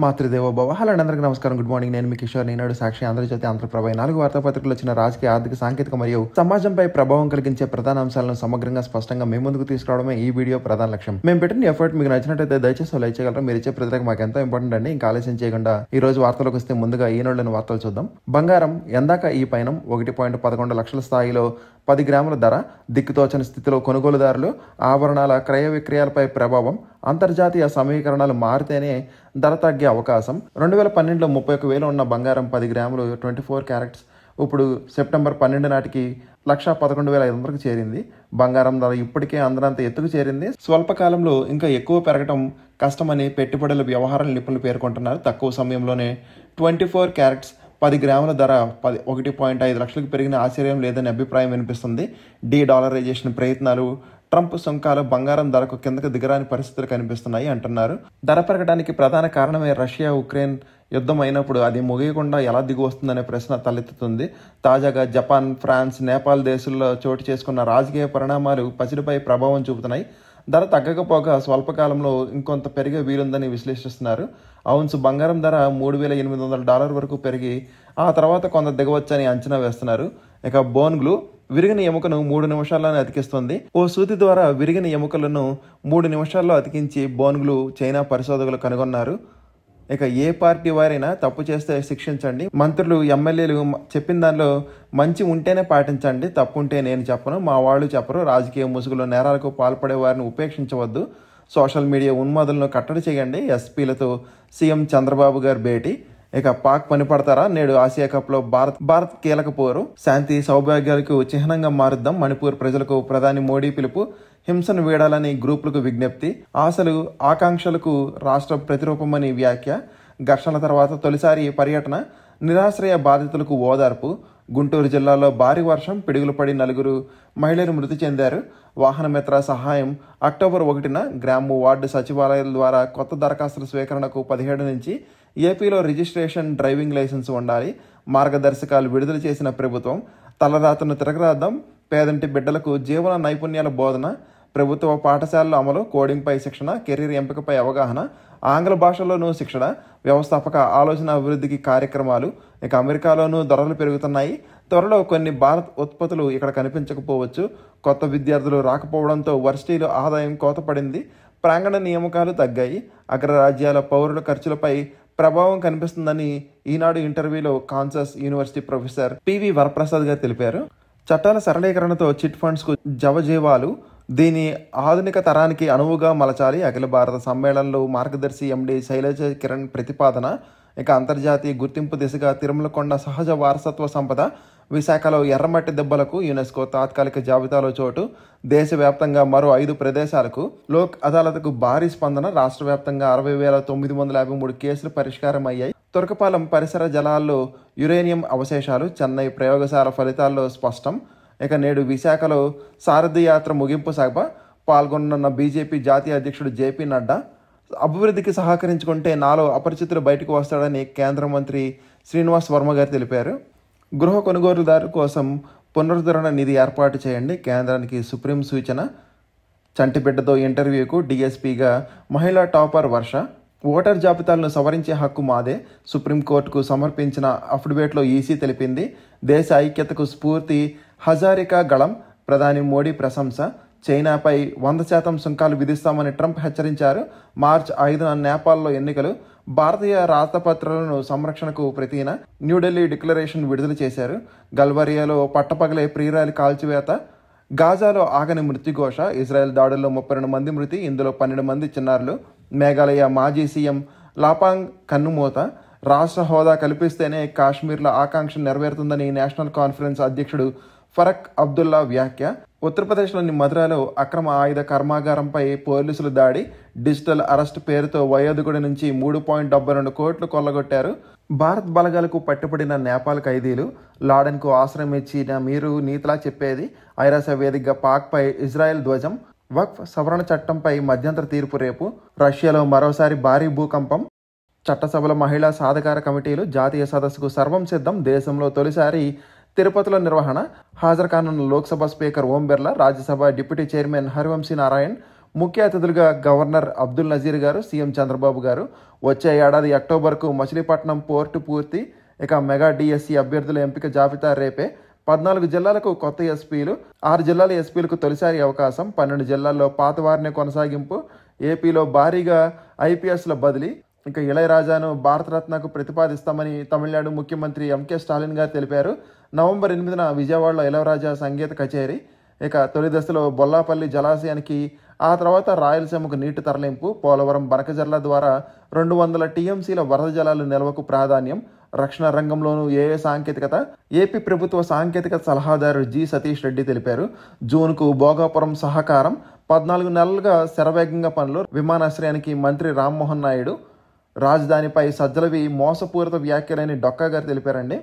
మాతృదేవో భవ. హలో అందరికీ నమస్కారం, గుడ్ మార్నింగ్. నేను మీ కిషోర్. ఈనాడు, సాక్షి, ఆంధ్రజ్యోతి, ఆంధ్రప్రభ 4 వార్తాపత్రికలు వచ్చిన రాజకీయ, ఆర్థిక, సాంకేతిక మరియు సమాజంపై ప్రభావం కలిగించే ప్రధాన అంశాలను సమగ్రంగా, స్పష్టంగా మీ ముందుకు తీసుకురావడమే ఈ వీడియో ప్రధాన లక్ష్యం. మేము పెట్టిన ఎఫర్ట్ మీకు నచ్చినట్లయితే దయచేసి లైక్ చేయగలరు. మీరు ఇచ్చే ప్రతిగా మాకు ఎంతో ఇంపార్టెంట్ అండి. ఇంకా ఆలస్యం చేయకుండా ఈ రోజు వార్తలకు వస్తే ముందుగా ఈనాడులోని వార్తలు చూద్దాం. బంగారం ఎందాక ఈ పైన 1.11 లక్షల స్థాయిలో 10 గ్రాముల ధర, దిక్కుతోచని స్థితిలో కొనుగోలుదారులు, ఆభరణాల క్రయ విక్రయాలపై ప్రభావం, అంతర్జాతీయ సమీకరణాలు మారితేనే ధర తగ్గే అవకాశం. 2012లో 31,000 ఉన్న బంగారం 10 గ్రాములు 24 క్యారెట్స్ ఇప్పుడు సెప్టెంబర్ 12 నాటికి 1,11,500కు చేరింది. బంగారం ధర ఇప్పటికే అందరంత ఎత్తుకు చేరింది. స్వల్పకాలంలో ఇంకా ఎక్కువ పెరగటం కష్టమని పెట్టుబడుల వ్యవహారాల నిపుణులు పేర్కొంటున్నారు. తక్కువ సమయంలోనే 24 క్యారెట్స్ 10 గ్రాముల ధర 1.5 లక్షలకు పెరిగిన ఆశ్చర్యం లేదని అభిప్రాయం వినిపిస్తుంది. డాలరైజేషన్ ప్రయత్నాలు, ట్రంప్ సుంకాలు బంగారం ధరకు కిందకు దిగరాని పరిస్థితులు కనిపిస్తున్నాయి అంటున్నారు. ధర పెరగడానికి ప్రధాన కారణమే రష్యా ఉక్రెయిన్ యుద్ధం అయినప్పుడు అది ముగియకుండా ఎలా దిగు వస్తుందనే ప్రశ్న తలెత్తుతుంది. తాజాగా జపాన్, ఫ్రాన్స్, నేపాల్ దేశాల్లో చోటు చేసుకున్న రాజకీయ పరిణామాలు పసిడిపై ప్రభావం చూపుతున్నాయి. ధర తగ్గకపోగా స్వల్పకాలంలో ఇంకొంత పెరిగే వీలుందని విశ్లేషిస్తున్నారు. ఔన్స్ బంగారం ధర $3,800 వరకు పెరిగి ఆ తర్వాత కొంత దిగవచ్చని అంచనా వేస్తున్నారు. ఇక బోన్ గ్లూ విరిగిన ఎముకను 3 నిమిషాల్లోనే అతికిస్తుంది. ఓ సూది ద్వారా విరిగిన ఎముకలను 3 నిమిషాల్లో అతికించి బోన్ గ్లూ చైనా పరిశోధకులు కనుగొన్నారు. ఇక ఏ పార్టీ వారైనా తప్పు చేస్తే శిక్షించండి. మంత్రులు, ఎమ్మెల్యేలు చెప్పిన దానిలో మంచి ఉంటేనే పాటించండి, తప్పు ఉంటే నేను చెప్పను, మా వాళ్ళు చెప్పరు. రాజకీయ ముసుగులో నేరాలకు పాల్పడే వారిని ఉపేక్షించవద్దు. సోషల్ మీడియా ఉన్మాదులను కట్టడి చేయండి. ఎస్పీలతో సీఎం చంద్రబాబు గారు భేటీ. ఇక పాక్ పనిపడతారా? నేడు ఆసియా కప్ లో భారత్ కీలక పోరు. శాంతి సౌభాగ్యాలకు చిహ్నంగా మారుద్దాం. మణిపూర్ ప్రజలకు ప్రధాని మోడీ పిలుపు. హింసను వీడాలని గ్రూపులకు విజ్ఞప్తి. ఆశలు, ఆకాంక్షలకు రాష్ట్ర ప్రతిరూపమని వ్యాఖ్య. ఘర్షణల తర్వాత తొలిసారి పర్యటన. నిరాశ్రయ బాధితులకు ఓదార్పు. గుంటూరు జిల్లాలో భారీ వర్షం, పిడుగులు పడి 4 మహిళలు మృతి చెందారు. వాహనమిత్ర సహాయం. అక్టోబర్ 1న గ్రామ వార్డు సచివాలయాల ద్వారా కొత్త దరఖాస్తుల స్వీకరణకు 17 నుంచి ఏపీలో రిజిస్ట్రేషన్, డ్రైవింగ్ లైసెన్స్ ఉండాలి. మార్గదర్శకాలు విడుదల చేసిన ప్రభుత్వం. తలరాతను తిరగరాద్దాం. పేదంటి బిడ్డలకు జీవన నైపుణ్యాల బోధన. ప్రభుత్వ పాఠశాలల అమలు. కోడింగ్పై శిక్షణ, కెరీర్ ఎంపికపై అవగాహన, ఆంగ్ల భాషలోనూ శిక్షణ, వ్యవస్థాపక ఆలోచన అభివృద్ధికి కార్యక్రమాలు. ఇక అమెరికాలోనూ ధరలు పెరుగుతున్నాయి. త్వరలో కొన్ని భారత్ ఉత్పత్తులు ఇక్కడ కనిపించకపోవచ్చు. కొత్త విద్యార్థులు రాకపోవడంతో వర్సిటీలు ఆదాయం కోతపడింది. ప్రాంగణ నియామకాలు తగ్గాయి. అగ్రరాజ్యాల పౌరుల ఖర్చులపై ప్రభావం కనిపిస్తుందని ఈనాడు ఇంటర్వ్యూలో Kansas university professor PV Varaprasad గారు తెలిపారు. చట్టాల సరళీకరణతో చిట్ ఫండ్స్ కు జవజీవాలు. దీని ఆధునిక తరానికి అనువుగా మలచాలి. అఖిల భారత సమ్మేళనంలో మార్గదర్శి ఎండి శైలజ కిరణ్ ప్రతిపాదన. ఇక అంతర్జాతీయ గుర్తింపు దిశగా తిరుమలకొండ సహజ వారసత్వ సంపద. విశాఖలో ఎర్రమట్టి దెబ్బలకు యునెస్కో తాత్కాలిక జాబితాలో చోటు. దేశవ్యాప్తంగా మరో 5 ప్రదేశాలకు లోక్ అదాలత్కు భారీ స్పందన. రాష్ట్ర వ్యాప్తంగా 60,953 కేసులు పరిష్కారం అయ్యాయి. తురకపాలెం పరిసర జలాల్లో యురేనియం అవశేషాలు. చెన్నై ప్రయోగశాల ఫలితాల్లో స్పష్టం. ఇక నేడు విశాఖలో సారథి యాత్ర ముగింపు సభ. పాల్గొన్న బీజేపీ జాతీయ అధ్యక్షుడు జేపీ నడ్డా. అభివృద్ధికి సహకరించుకుంటే నాలో అపరిచితులు బయటకు వస్తాడని కేంద్ర మంత్రి శ్రీనివాస్ వర్మ గారు తెలిపారు. గృహ కొనుగోలుదారు కోసం పునరుద్ధరణ నిధి ఏర్పాటు చేయండి. కేంద్రానికి సుప్రీం సూచన. చంటిబిడ్డతో ఇంటర్వ్యూకు డీఎస్పీగా మహిళా టాపర్ వర్ష. ఓటర్ జాబితాలను సవరించే హక్కు మాదే. సుప్రీంకోర్టుకు సమర్పించిన అఫిడవిట్లో ఈసీ తెలిపింది. దేశ ఐక్యతకు స్ఫూర్తి హజారికా గళం. ప్రధాని మోడీ ప్రశంస. చైనాపై 100% సుంకాలు విధిస్తామని ట్రంప్ హెచ్చరించారు. మార్చి 5న నేపాల్లో ఎన్నికలు. భారతీయ రాతపత్రాలను సంరక్షణకు ప్రతిన న్యూఢిల్లీ డిక్లరేషన్ విడుదల చేశారు. గల్వరియాలో పట్టపగలే ప్రియురాలి కాల్చివేత. గాజాలో ఆగని మృత్యుఘోష. ఇజ్రాయెల్ దాడుల్లో 32 మంది మృతి, ఇందులో 12 మంది చిన్నారులు. మేఘాలయ మాజీ సీఎం లాపాంగ్ కన్నుమూత. రాష్ట్ర హోదా కల్పిస్తేనే కాశ్మీర్ల ఆకాంక్ష నెరవేరుతుందని నేషనల్ కాన్ఫరెన్స్ అధ్యక్షుడు ఫరక్ అబ్దుల్లా వ్యాఖ్య. ఉత్తరప్రదేశ్లోని మథురాలో అక్రమ ఆయుధ కర్మాగారంపై పోలీసులు దాడి. డిజిటల్ అరెస్ట్ పేరుతో వయోధికుడి నుంచి 3.72 కోట్లు కొల్లగొట్టారు. భారత్ బలగాలకు పట్టుబడిన నేపాల్ ఖైదీలు. లాడెన్కు ఆశ్రయం ఇచ్చిన మీరు నీతిలా చెప్పేది. ఐరాస వేదికగా పాక్పై ఇజ్రాయెల్ ధ్వజం. వక్ఫ్ సవరణ చట్టంపై మధ్యంతర తీర్పు రేపు. రష్యాలో మరోసారి భారీ భూకంపం. చట్టసభల మహిళా సాధికార కమిటీలు. జాతీయ సదస్సుకు సర్వం సిద్ధం. దేశంలో తొలిసారి తిరుపతిలో నిర్వహణ. హాజరు కానున్న Lok Sabha speaker Om Birla, Rajya Sabha deputy chairman హరివంశీ Narayan, ముఖ్య అతిథులుగా గవర్నర్ అబ్దుల్ నజీర్ గారు, సీఎం చంద్రబాబు గారు. వచ్చే ఏడాది అక్టోబర్కు మచిలీపట్నం పోర్టు పూర్తి. ఇక మెగా డిఎస్సి అభ్యర్థుల ఎంపిక జాబితా రేపే. 14 జిల్లాలకు కొత్త ఎస్పీలు, 6 జిల్లాల ఎస్పీలకు తొలిసారి అవకాశం, 12 జిల్లాల్లో పాత వారినే కొనసాగింపు. ఏపీలో భారీగా ఐపీఎస్ల బదిలీ. ఇక ఇళయరాజాను భారతరత్నకు ప్రతిపాదిస్తామని తమిళనాడు ముఖ్యమంత్రి ఎంకే స్టాలిన్ గారు తెలిపారు. నవంబర్ 8న విజయవాడలో ఇళయరాజా సంగీత కచేరీ. ఇక తొలి దశలో బొల్లాపల్లి జలాశయానికి, ఆ తర్వాత రాయలసీమకు నీటి తరలింపు. పోలవరం బనకజర్ల ద్వారా 200 టీఎంసీల వరద జలాలు నిల్వకు ప్రాధాన్యం. రక్షణ రంగంలోనూ ఏ సాంకేతికత? ఏపీ ప్రభుత్వ సాంకేతిక సలహాదారు జి సతీష్ రెడ్డి తెలిపారు. జూన్కు భోగాపురం సహకారం. 14 నెలలుగా శరవేగంగా పనులు. విమానాశ్రయానికి మంత్రి రామ్మోహన్ నాయుడు. రాజధానిపై సజ్జలవి మోసపూరిత వ్యాఖ్యలని డొక్కా గారు తెలిపారండి.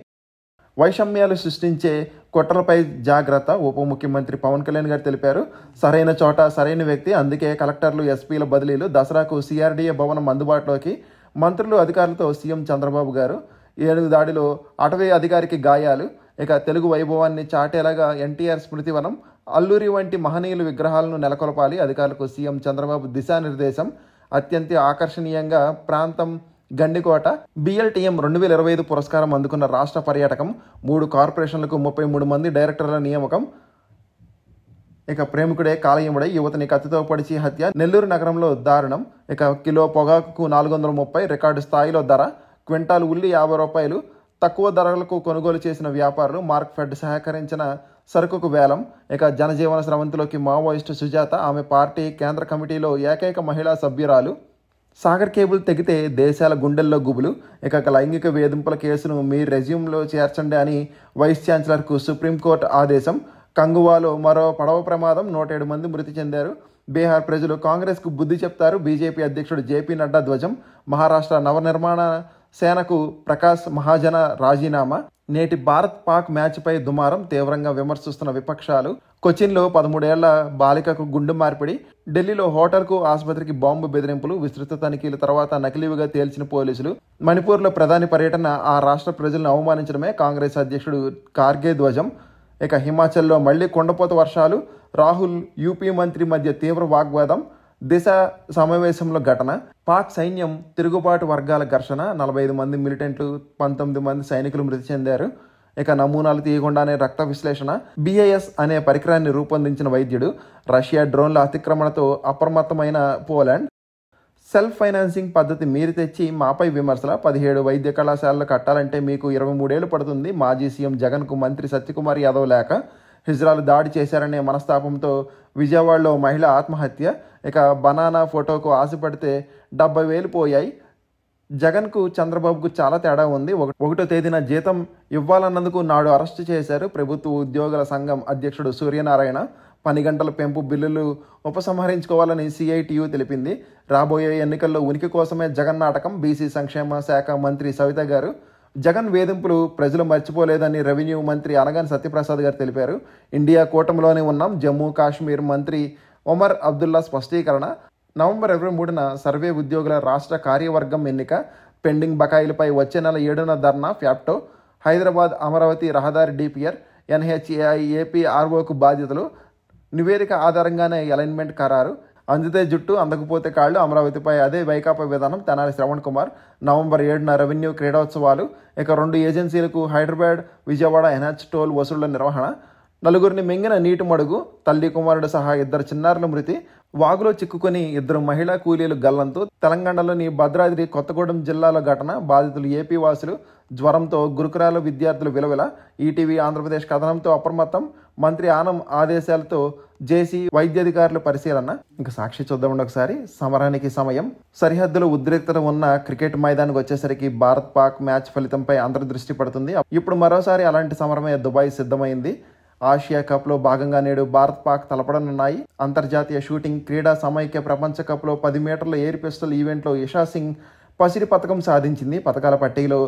వైషమ్యాలు సృష్టించే కుట్రలపై జాగ్రత్త, ఉప ముఖ్యమంత్రి పవన్ కళ్యాణ్ గారు తెలిపారు. సరైన చోట సరైన వ్యక్తి, అందుకే కలెక్టర్లు, ఎస్పీల బదిలీలు. దసరాకు సిఆర్డీఏ భవనం అందుబాటులోకి. మంత్రులు, అధికారులతో సీఎం చంద్రబాబు గారు. ఏనుగు దాడిలో అటవీ అధికారికి గాయాలు. ఇక తెలుగు వైభవాన్ని చాటేలాగా ఎన్టీఆర్ స్మృతివనం, అల్లూరి వంటి మహనీయుల విగ్రహాలను నెలకొల్పాలి. అధికారులకు సీఎం చంద్రబాబు దిశానిర్దేశం. అత్యంత ఆకర్షణీయంగా ప్రాంతం గండికోట. బిఎల్టీఎం 2025 పురస్కారం అందుకున్న రాష్ట్ర పర్యాటకం. 3 కార్పొరేషన్లకు 33 మంది డైరెక్టర్ల నియామకం. ఇక ప్రేమికుడే కాలయముడై యువతిని కత్తితో పొడిచి హత్య. నెల్లూరు నగరంలో దారుణం. ఇక కిలో పొగాకు 430, రికార్డు స్థాయిలో ధర. క్వింటాల్ ఉల్లి 50 రూపాయలు. తక్కువ ధరలకు కొనుగోలు చేసిన వ్యాపారులు. మార్క్ఫెడ్ సహకరించిన సరుకుకు వేలం. ఇక జనజీవన స్రవంతిలోకి మావోయిస్టు సుజాత. ఆమె పార్టీ కేంద్ర కమిటీలో ఏకైక మహిళా సభ్యురాలు. సాగర్ కేబుల్ తెగితే దేశాల గుండెల్లో గుబులు. ఇక లైంగిక వేధింపుల కేసును మీ రెజ్యూమ్లో చేర్చండి అని వైస్ ఛాన్సలర్కు సుప్రీంకోర్టు ఆదేశం. కంగువాలో మరో పడవ ప్రమాదం, 107 మంది మృతి చెందారు. బీహార్ ప్రజలు కాంగ్రెస్కు బుద్ధి చెప్తారు. బీజేపీ అధ్యక్షుడు జేపీ నడ్డా ధ్వజం. మహారాష్ట్ర నవనిర్మాణ సేనకు ప్రకాష్ మహాజన రాజీనామా. నేటి భారత్ పాక్ మ్యాచ్పై దుమారం, తీవ్రంగా విమర్శిస్తున్న విపక్షాలు. కొచ్చిన్లో 13 ఏళ్ల బాలికకు గుండె మార్పిడి. ఢిల్లీలో హోటల్కు, ఆసుపత్రికి బాంబు బెదిరింపులు. విస్తృత తనిఖీల తర్వాత నకిలీవిగా తేల్చిన పోలీసులు. మణిపూర్లో ప్రధాని పర్యటన ఆ రాష్ట్ర ప్రజలను అవమానించడమే. కాంగ్రెస్ అధ్యక్షుడు ఖార్గే ధ్వజం. ఇక హిమాచల్లో మళ్లీ కుండపోత వర్షాలు. రాహుల్, యూపీ మంత్రి మధ్య తీవ్ర వాగ్వాదం. దిశ సమావేశంలో ఘటన. పాక్ సైన్యం తిరుగుబాటు వర్గాల ఘర్షణ. 45 మంది మిలిటెంట్లు, 19 మంది సైనికులు మృతి చెందారు. ఇక నమూనాలు తీయకుండానే రక్త విశ్లేషణ. బిఐఎస్ అనే పరికరాన్ని రూపొందించిన వైద్యుడు. రష్యా డ్రోన్ల అతిక్రమణతో అప్రమత్తమైన పోలాండ్. సెల్ఫ్ ఫైనాన్సింగ్ పద్ధతి మీరు తెచ్చి మాపై విమర్శల. 17 వైద్య కళాశాలలు కట్టాలంటే మీకు 23 ఏళ్లు పడుతుంది. మాజీ సీఎం జగన్కు మంత్రి సత్యకుమార్ యాదవ్ లేఖ. హిజ్రాలు దాడి చేశారనే మనస్తాపంతో విజయవాడలో మహిళ ఆత్మహత్య. ఇక బనానా ఫోటోకు ఆశపడితే 70,000 పోయాయి. జగన్కు చంద్రబాబుకు చాలా తేడా ఉంది. 1వ తేదీన జీతం ఇవ్వాలన్నందుకు నాడు అరెస్టు చేశారు ప్రభుత్వ ఉద్యోగుల సంఘం అధ్యక్షుడు సూర్యనారాయణ. 10 గంటల పెంపు బిల్లులు ఉపసంహరించుకోవాలని సిఐటియు తెలిపింది. రాబోయే ఎన్నికల్లో ఉనికి కోసమే జగన్ నాటకం. బీసీ సంక్షేమ శాఖ మంత్రి సవిత గారు. జగన్ వేధింపులు ప్రజలు మర్చిపోలేదని రెవెన్యూ మంత్రి అనగాని సత్యప్రసాద్ గారు తెలిపారు. ఇండియా కూటమిలోనే ఉన్నాం. జమ్మూ కాశ్మీర్ మంత్రి ఒమర్ అబ్దుల్లా స్పష్టీకరణ. నవంబర్ 23న సర్వే ఉద్యోగుల రాష్ట్ర కార్యవర్గం ఎన్నిక. పెండింగ్ బకాయిలపై వచ్చే నెల 7న ధర్నా. ఫ్యాప్టో. హైదరాబాద్ అమరావతి రహదారి డిపిఆర్. ఎన్హెచ్ఏఐ ఏపీ ఆర్ఓకు బాధ్యతలు. నివేదిక ఆధారంగానే అలైన్మెంట్ ఖరారు. అందితే జుట్టు, అందకపోతే కాళ్ళు. అమరావతిపై అదే వైకాపా విధానం. తెనాలి శ్రవణ్ కుమార్. నవంబర్ 7న రెవెన్యూ క్రీడోత్సవాలు. ఇక 2 ఏజెన్సీలకు హైదరాబాద్, విజయవాడ ఎన్హెచ్ టోల్ వసూళ్ల నిర్వహణ. 4గురిని మింగిన నీటి మడుగు. తల్లి కుమారుడు సహా 2 చిన్నారుల మృతి. వాగులో చిక్కుకొని 2 మహిళా కూలీలు గల్లంతు. తెలంగాణలోని భద్రాద్రి కొత్తగూడెం జిల్లాలో ఘటన. బాధితులు ఏపీ వాసులు. జ్వరంతో గురుకురాల విద్యార్థులు విలవిల. ఈటీవీ ఆంధ్రప్రదేశ్ కథనంతో అప్రమత్తం. మంత్రి ఆనం ఆదేశాలతో జేసీ వైద్యాధికారుల పరిశీలన. ఇంకా సాక్షి చూద్దామండి ఒకసారి. సమరానికి సమయం. సరిహద్దులో ఉద్రిక్తత ఉన్న క్రికెట్ మైదానికి వచ్చేసరికి భారత్ పాక్ మ్యాచ్ ఫలితంపై అందరి దృష్టి పడుతుంది. ఇప్పుడు మరోసారి అలాంటి సమరమే దుబాయ్ సిద్ధమైంది. ఆసియా కప్లో భాగంగా నేడు భారత్ పాక్ తలపడనున్నాయి. అంతర్జాతీయ షూటింగ్ క్రీడా సమైక్య ప్రపంచ కప్లో 10 మీటర్ల ఎయిర్ పిస్టల్ ఈవెంట్లో ఇషా సింగ్ పసిడి పథకం సాధించింది. పథకాల పట్టికలో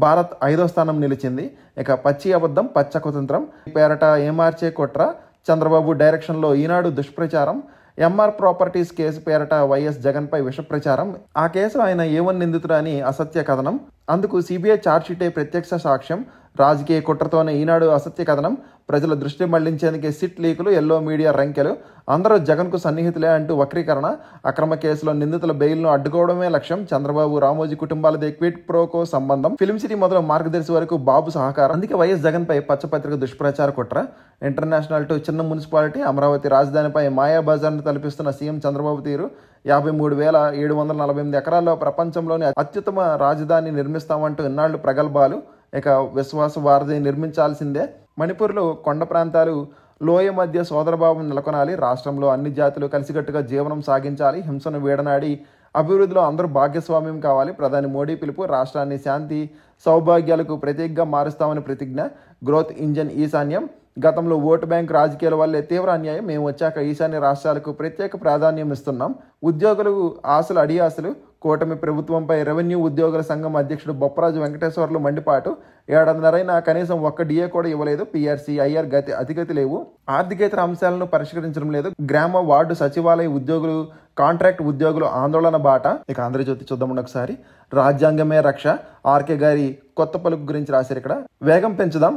భారత్ 5వ స్థానం నిలిచింది. ఇక పచ్చి అబద్ధం, పచ్చ కుతంత్రం పేరట ఏమార్చే కుట్ర. చంద్రబాబు డైరెక్షన్లో ఈనాడు దుష్ప్రచారం. ఎంఆర్ ప్రాపర్టీస్ కేసు పేరట వైఎస్ జగన్పై విషప్రచారం. ఆ కేసులో ఆయన ఏమని నిందితుడు అని అసత్య కథనం. అందుకు సిబిఐ ఛార్జ్షీటే ప్రత్యక్ష సాక్ష్యం. రాజకీయ కుట్రతోనే ఈనాడు అసత్య కథనం, ప్రజల దృష్టి మళ్లించేందుకే సిట్ లీకులు, ఎల్లో మీడియా రంకెలు, అందరూ జగన్కు సన్నిహితులే అంటూ వక్రీకరణ, అక్రమ కేసులో నిందితుల బెయిల్ను అడ్డుకోవడమే లక్ష్యం, చంద్రబాబు రామోజీ కుటుంబాలదే క్విడ్ ప్రోకో సంబంధం, ఫిల్మ్ సిటీ మొదలు మార్గదర్శి వరకు బాబు సహకారం, అందుకే వైఎస్ జగన్పై పచ్చపత్రిక దుష్ప్రచార కుట్ర, ఇంటర్నేషనల్ టు చిన్న మున్సిపాలిటీ, అమరావతి రాజధానిపై మాయాబజార్ను తలపిస్తున్న సీఎం చంద్రబాబు తీరు, 53,748 ఎకరాల్లో ప్రపంచంలోని అత్యుత్తమ రాజధాని నిర్మిస్తామంటూ ఇన్నాళ్లు ప్రగల్భాలు, ఇక విశ్వాస వారధి నిర్మించాల్సిందే, మణిపూర్లో కొండ ప్రాంతాలు లోయ మధ్య సోదరభావం నెలకొనాలి, రాష్ట్రంలో అన్ని జాతులు కలిసికట్టుగా జీవనం సాగించాలి, హింసను వీడనాడి అభివృద్ధిలో అందరూ భాగస్వామ్యం కావాలి, ప్రధాని మోడీ పిలుపు, రాష్ట్రాన్ని శాంతి సౌభాగ్యాలకు ప్రతీకగా మారుస్తామని ప్రతిజ్ఞ, గ్రోత్ ఇంజన్ ఈశాన్యం, గతంలో ఓటు బ్యాంక్ రాజకీయాల వల్లే తీవ్ర అన్యాయం, మేము వచ్చాక ఈశాన్య రాష్ట్రాలకు ప్రత్యేక ప్రాధాన్యం ఇస్తున్నాం, ఉద్యోగులు ఆశలు అడియాసలు, కూటమి ప్రభుత్వంపై రెవెన్యూ ఉద్యోగుల సంఘం అధ్యక్షుడు బొప్పరాజు వెంకటేశ్వర్లు మండిపాటు, ఏడాదిన్నరైనా కనీసం ఒక్క డిఏ కూడా ఇవ్వలేదు, పీఆర్సీ ఐఆర్ అతిగతి లేవు, ఆర్థికేతర అంశాలను పరిష్కరించడం లేదు, గ్రామ వార్డు సచివాలయ ఉద్యోగులు కాంట్రాక్ట్ ఉద్యోగులు ఆందోళన బాట. ఇక ఆంధ్రజ్యోతి చూద్దామండి ఒకసారి. రాజ్యాంగమే రక్ష, ఆర్కే గారి కొత్త పలుకు గురించి రాశారు. ఇక్కడ వేగం పెంచుదాం,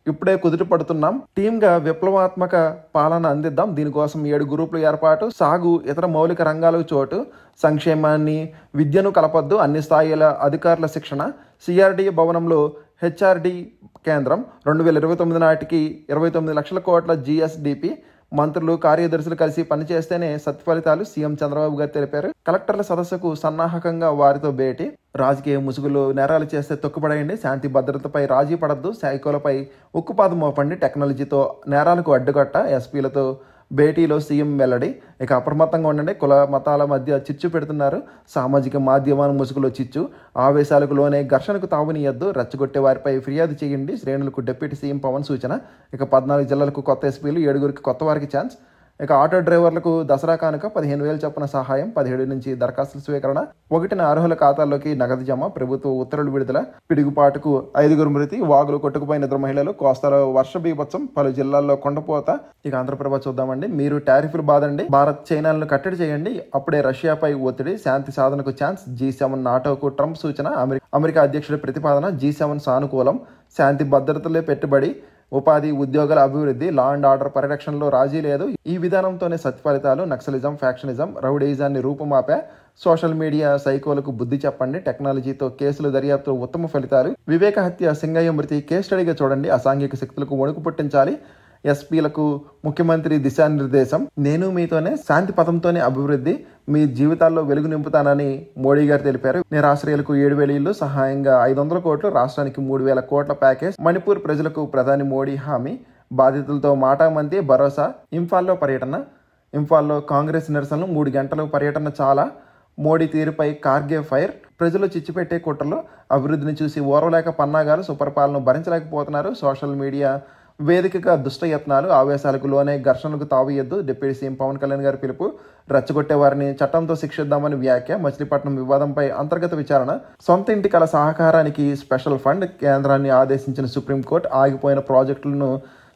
ఇప్పుడే కుదుట పడుతున్నాం, టీమ్గా విప్లవాత్మక పాలన అందిద్దాం, దీనికోసం 7 గ్రూపులు ఏర్పాటు, సాగు ఇతర మౌలిక రంగాలకు చోటు, సంక్షేమాన్ని విద్యను కలపొద్దు, అన్ని స్థాయిల అధికారుల శిక్షణ, సిఆర్డీ భవనంలో హెచ్ఆర్డీ కేంద్రం, 2029 నాటికి 29 లక్షల కోట్ల జీఎస్డిపి, మంత్రులు కార్యదర్శులు కలిసి పనిచేస్తేనే సత్ఫలితాలు, సీఎం చంద్రబాబు గారు తెలిపారు. కలెక్టర్ల సదస్సుకు సన్నాహకంగా వారితో భేటీ, రాజకీయ ముసుగులో నేరాలు చేస్తే తొక్కుపడేయండి, శాంతి భద్రతపై రాజీ పడద్దు, సైకోలపై ఉక్కుపాదం మోపండి, టెక్నాలజీతో నేరాలకు అడ్డుకట్ట, ఎస్పీలతో భేటీలో సీఎం వెల్లడి. ఇక అప్రమత్తంగా ఉండండి, కుల మతాల మధ్య చిచ్చు పెడుతున్నారు, సామాజిక మాధ్యమాల ముసుగులో చిచ్చు, ఆవేశాలకు లోనే ఘర్షణకు తావునియద్దు, రెచ్చగొట్టే వారిపై ఫిర్యాదు చేయండి, శ్రేణులకు డిప్యూటీ సీఎం పవన్ సూచన. ఇక 14 జిల్లాలకు కొత్త ఎస్పీలు, 7 కొత్త వారికి ఛాన్స్. ఇక ఆటో డ్రైవర్లకు దసరా కానుక 15,000 చొప్పున సహాయం, 17 నుంచి దరఖాస్తుల స్వీకరణ, 1న అర్హుల ఖాతాల్లోకి నగదు జమ, ప్రభుత్వ ఉత్తర్వులు విడుదల, పిడుగుపాటుకు 5 మృతి, వాగులు కొట్టుకుపోయిన 2 మహిళలు, కోస్తాలో వర్ష బీభత్సం, పలు జిల్లాల్లో కొండపోత. ఇక ఆంధ్రప్రభ చూద్దామండి. మీరు టారిఫ్లు బాదండి, భారత్ చైనాలను కట్టడి చేయండి, అప్పుడే రష్యాపై ఒత్తిడి, శాంతి సాధనకు ఛాన్స్, G7 నాటోకు ట్రంప్ సూచన, అమెరికా అధ్యక్షుడి ప్రతిపాదన, G7 సానుకూలం, శాంతి భద్రతలే పెట్టుబడి, ఉపాధి ఉద్యోగాల అభివృద్ధి, లా అండ్ ఆర్డర్ పరిరక్షణలో రాజీ లేదు, ఈ విధానంతోనే సత్ఫలితాలు, నక్సలిజం ఫ్యాక్షనిజం రౌడీజాన్ని రూపుమాపా, సోషల్ మీడియా సైకోలకు బుద్ధి చెప్పండి, టెక్నాలజీతో కేసులు దర్యాప్తు ఉత్తమ ఫలితాలు, వివేక హత్య సింగయ్య మృతి కేస్ స్టడీగా చూడండి, అసాంఘిక శక్తులకు వణుకు పుట్టించాలి, ఎస్పీలకు ముఖ్యమంత్రి దిశానిర్దేశం, నేను మీతోనే శాంతి పథంతోనే అభివృద్ధి, మీ జీవితాల్లో వెలుగు నింపుతానని మోడీ గారు తెలిపారు. నిరాశ్రయులకు 7,000 ఇళ్లు, సహాయంగా 500 కోట్లు, రాష్ట్రానికి 3,000 కోట్ల ప్యాకేజ్, మణిపూర్ ప్రజలకు ప్రధాని మోడీ హామీ, బాధితులతో మాటామంతి భరోసా, ఇంఫాల్లో పర్యటన, ఇంఫాల్లో కాంగ్రెస్ నిరసనలు 3 గంటలు పర్యటన చాలా, మోడీ తీరుపై కార్గే ఫైర్, ప్రజలు చిచ్చుపెట్టే కుట్రలు, అభివృద్ధిని చూసి ఓర్వలేక పన్నాగాలు, సుపరిపాలన భరించలేకపోతున్నారు, సోషల్ మీడియా వేదికగా దుష్టయత్నాలు, ఆవేశాలకు లోనే ఘర్షణలకు తావీయద్దు, డిప్యూటీ సీఎం పవన్ కళ్యాణ్ గారి పిలుపు, రెచ్చగొట్టే వారిని చట్టంతో శిక్షిద్దామని వ్యాఖ్య, మచిలీపట్నం వివాదంపై అంతర్గత విచారణ, సొంత ఇంటి కల సహకారానికి స్పెషల్ ఫండ్, కేంద్రాన్ని ఆదేశించిన సుప్రీంకోర్టు, ఆగిపోయిన ప్రాజెక్టులను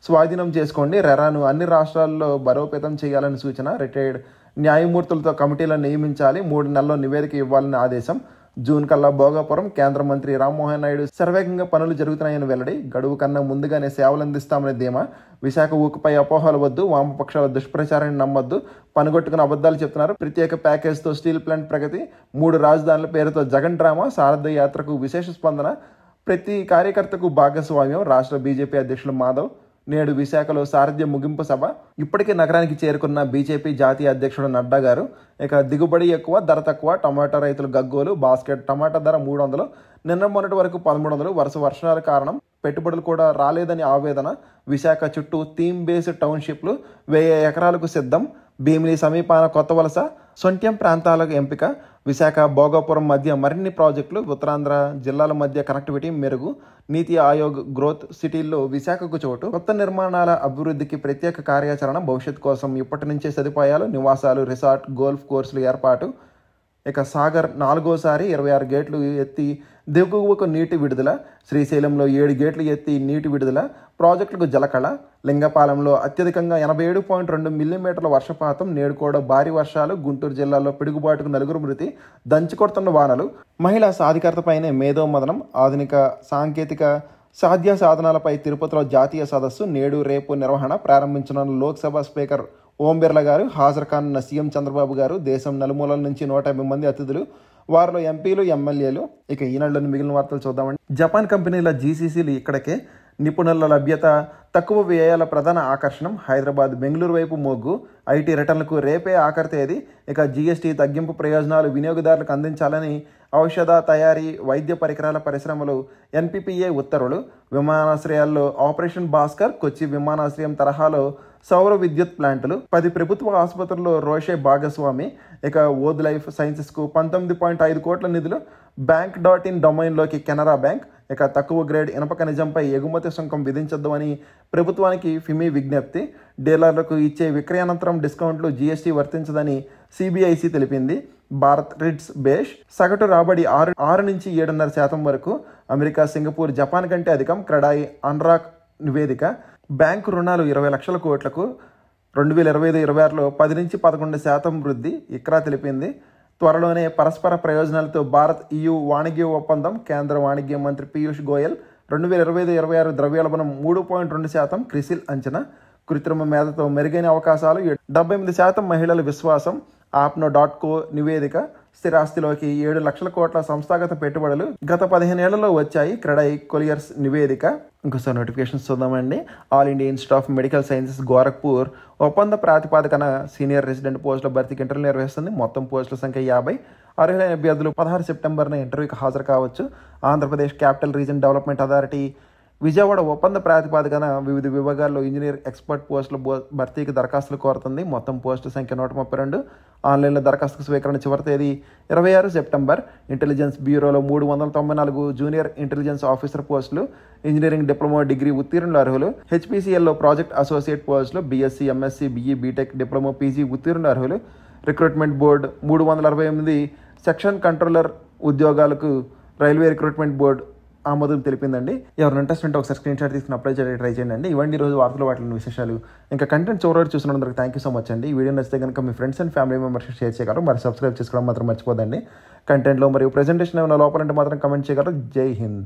స్వాధీనం చేసుకోండి, రెరాను అన్ని రాష్ట్రాల్లో బలోపేతం చేయాలని సూచన, రిటైర్డ్ న్యాయమూర్తులతో కమిటీలను నియమించాలి, 3 నెలల్లో నివేదిక ఇవ్వాలని ఆదేశం, జూన్ కల్లా భోగాపురం, కేంద్ర మంత్రి రామ్మోహన్ నాయుడు శరవేగంగా పనులు జరుగుతున్నాయని వెల్లడి, గడువు కన్నా ముందుగానే సేవలందిస్తామని ధీమా, విశాఖ ఉక్కుపై అపోహలు వద్దు, వామపక్షాల దుష్ప్రచారాన్ని నమ్మొద్దు, పనుగొట్టుకుని అబద్ధాలు చెప్తున్నారు, ప్రత్యేక ప్యాకేజ్తో స్టీల్ ప్లాంట్ ప్రగతి, 3 రాజధానుల పేరుతో జగన్ డ్రామా, సారథి యాత్రకు విశేష స్పందన, ప్రతి కార్యకర్తకు భాగస్వామ్యం, రాష్ట్ర బీజేపీ అధ్యక్షులు మాధవ్, నేడు విశాఖలో సారథ్య ముగింపు సభ, ఇప్పటికే నగరానికి చేరుకున్న బీజేపీ జాతీయ అధ్యక్షుడు నడ్డా గారు. ఇక దిగుబడి ఎక్కువ, ధర తక్కువ, టమాటా రైతులు గగ్గోలు, బాస్కెట్ టమాటా ధర 300, నిన్న మొన్నటి వరకు 1300, వర్షాల కారణం పెట్టుబడులు కూడా రాలేదని ఆవేదన, విశాఖ చుట్టూ థీమ్ బేస్డ్ టౌన్షిప్లు 1000 ఎకరాలకు సిద్ధం, భీమిలి సమీపాన కొత్త వలస, సొంట్యం ప్రాంతాలకు ఎంపిక, విశాఖ భోగాపురం మధ్య మరిన్ని ప్రాజెక్టులు, ఉత్తరాంధ్ర జిల్లాల మధ్య కనెక్టివిటీ మెరుగు, నీతి ఆయోగ్ గ్రోత్ సిటీల్లో విశాఖకు చోటు, కొత్త నిర్మాణాల అభివృద్ధికి ప్రత్యేక కార్యాచరణ, భవిష్యత్ కోసం ఇప్పటి నుంచే సదుపాయాలు, నివాసాలు, రిసార్ట్, గోల్ఫ్ కోర్సులు ఏర్పాటు. ఇక సాగర్ 4వసారి 26 గేట్లు ఎత్తి దిగువకు నీటి విడుదల, శ్రీశైలంలో 7 గేట్లు ఎత్తి నీటి విడుదల, ప్రాజెక్టులకు జలకళ, లింగపాలెంలో అత్యధికంగా 87.2 మిల్లీమీటర్ల వర్షపాతం, నేడు కూడా భారీ వర్షాలు, గుంటూరు జిల్లాలో పిడుగుబాటుకు 4 మృతి, దంచుకొడుతున్న వానలు, మహిళా సాధికారతపైనే మేధోమదనం, ఆధునిక సాంకేతిక సాధ్య సాధనాలపై తిరుపతిలో జాతీయ సదస్సు నేడు రేపు నిర్వహణ ప్రారంభించనున్న లోక్సభ స్పీకర్ ఓం బిర్లా గారు, హాజరు కానున్న సీఎం చంద్రబాబు గారు, దేశం నలుమూలల నుంచి 150 మంది అతిథులు, వారిలో ఎంపీలు, ఎమ్మెల్యేలు. ఇక ఈనాడులోని మిగిలిన వార్తలు చూద్దామండి. జపాన్ కంపెనీల జీసీసీలు ఇక్కడికే, నిపుణుల లభ్యత, తక్కువ వ్యయాల ప్రధాన ఆకర్షణం. హైదరాబాద్, బెంగళూరు వైపు మొగ్గు. ఐటీ రిటర్న్లకు రేపే ఆఖరి తేదీ. ఇక జీఎస్టీ తగ్గింపు ప్రయోజనాలు వినియోగదారులకు అందించాలని ఔషధ తయారీ, వైద్య పరికరాల పరిశ్రమలు ఎన్పిపిఏ ఉత్తర్వులు. విమానాశ్రయాల్లో ఆపరేషన్ భాస్కర్, కొచ్చి విమానాశ్రయం తరహాలో సౌర విద్యుత్ ప్లాంటులు. 10 ప్రభుత్వ ఆసుపత్రుల్లో రోషే భాగస్వామి. ఇక ఓద్ లైఫ్ సైన్సెస్కు 19.5 కోట్ల నిధులు. bank.in డొమైన్లోకి Canara bank. ఇక తక్కువ గ్రేడ్ ఇనప ఖనిజంపై ఎగుమతి సుంకం విధించొద్దు అని ప్రభుత్వానికి ఫిమి విజ్ఞప్తి. డీలర్లకు ఇచ్చే విక్రయానంతరం డిస్కౌంట్లు జీఎస్టీ వర్తించదని సిబిఐసి తెలిపింది. భారత్ రిట్స్ బేష్. సగటు రాబడి 6 నుంచి 7.5% వరకు. అమెరికా, సింగపూర్, జపాన్ కంటే అధికం. క్రెడాయి అన్రాక్ నివేదిక. బ్యాంకు రుణాలు 20 లక్షల కోట్లకు 2025-26లో 10 నుంచి 11% వృద్ధి. ఇక్రా తెలిపింది. త్వరలోనే పరస్పర ప్రయోజనాలతో భారత్ EU వాణిజ్య ఒప్పందం. కేంద్ర వాణిజ్య మంత్రి పీయూష్ గోయల్. 2025-26 ద్రవ్యోల్బణం 3.2%. క్రిసిల్ అంచనా. కృత్రిమ మేధతో మెరుగైన అవకాశాలు. 78% మహిళల విశ్వాసం. ఆప్నో.co నివేదిక. స్థిరాస్తిలోకి 7 లక్షల కోట్ల సంస్థాగత పెట్టుబడులు గత 15 ఏళ్లలో వచ్చాయి. క్రెడై కొలియర్స్ నివేదిక. ఇంకోసారి నోటిఫికేషన్స్ చూద్దామండి. All India institute of medical sciences Gorakhpur ఒప్పంద ప్రాతిపాదికన సీనియర్ రెసిడెంట్ పోస్టుల భర్తీకి ఇంటర్వ్యూ నిర్వహిస్తుంది. మొత్తం పోస్టుల సంఖ్య 50. అర్హులైన అభ్యర్థులు 16 సెప్టెంబర్న ఇంటర్వ్యూకి హాజరు కావచ్చు. Andhra Pradesh capital region development authority Vijayawada ఒప్పంద ప్రాతిపాదికన వివిధ విభాగాల్లో ఇంజనీర్ ఎక్స్పర్ట్ పోస్టుల భర్తీకి దరఖాస్తులు కోరుతుంది. మొత్తం పోస్టుల సంఖ్య 132. ఆన్లైన్లో దరఖాస్తు స్వీకరణ చివరి తేదీ 26 సెప్టెంబర్. ఇంటెలిజెన్స్ బ్యూరోలో 394 జూనియర్ ఇంటెలిజెన్స్ ఆఫీసర్ పోస్టులు. ఇంజనీరింగ్ డిప్లొమా డిగ్రీ ఉత్తీర్ణులు అర్హులు. హెచ్పిసిఎల్లో ప్రాజెక్ట్ అసోసియేట్ పోస్టులు. BSc, MSc, BE, BTech, diploma, PG ఉత్తీర్ణులు అర్హులు. రిక్రూట్మెంట్ బోర్డు 348 సెక్షన్ కంట్రోలర్ ఉద్యోగాలకు రైల్వే రిక్రూట్మెంట్ బోర్డు ఆమోదం తెలిపిందండి. ఎవరైనా ఇంట్రెస్ట్ ఉంటే ఒకసారి స్క్రీన్ షాట్ తీసుకుని అప్లై చేయడానికి ట్రై చేయండి. ఇవ్వండి ఈరోజు వార్తలు, వాటిని విశేషాలు. ఇంకా కంటెంట్ చూడడానికి చూసినందుకు థ్యాంక్ యూ సో మచ్ అండి. ఈ వీడియో నచ్చితే కనుక మీ friends and family members share చేయగలరు. మరి సబ్స్క్రైబ్ చేసుకోవడం మాత్రం మర్చిపోదండి. కంటెంట్లో మరియు ప్రెజెంటేషన్ ఏమైనా లోపాలంటే మాత్రం కమెంట్ చేయగలరు. జై హింద్.